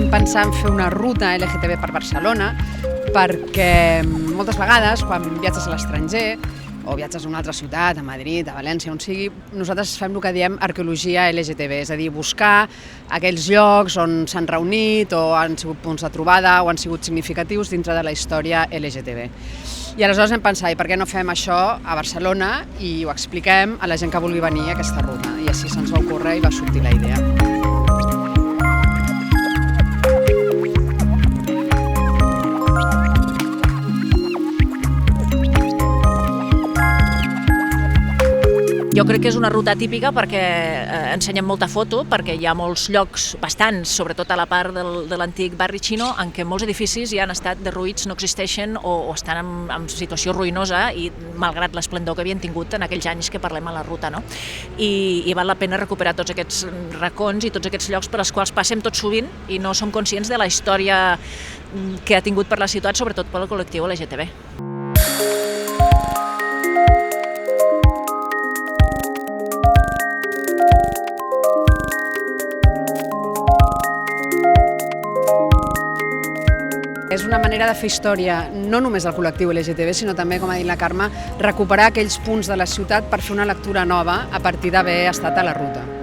vam pensar en fer una ruta LGTB per Barcelona perquè moltes vegades quan viatges a l'estranger o viatges a una altra ciutat, a Madrid, a València, on sigui, nosaltres fem el que diem arqueologia LGTB, és a dir, buscar aquells llocs on s'han reunit o han sigut punts de trobada o han sigut significatius dintre de la història LGTB. I aleshores vam pensar, i per què no fem això a Barcelona i ho expliquem a la gent que vulgui venir a aquesta ruta. I així se'ns va ocórrer i va sortir la idea. Jo crec que és una ruta típica perquè ensenyem molta foto, perquè hi ha molts llocs, bastants, sobretot a la part de l'antic barri xino, en què molts edificis ja han estat derruïts, no existeixen o estan en situació ruïnosa i malgrat l'esplendor que havien tingut en aquells anys que parlem a la ruta. No? I val la pena recuperar tots aquests racons i tots aquests llocs per als quals passem tot sovint i no som conscients de la història que ha tingut per la ciutat, sobretot pel col·lectiu LGTB. És una manera de fer història, no només del col·lectiu LGTB, sinó també, com ha dit la Carme, recuperar aquells punts de la ciutat per fer una lectura nova a partir d'haver estat a la ruta.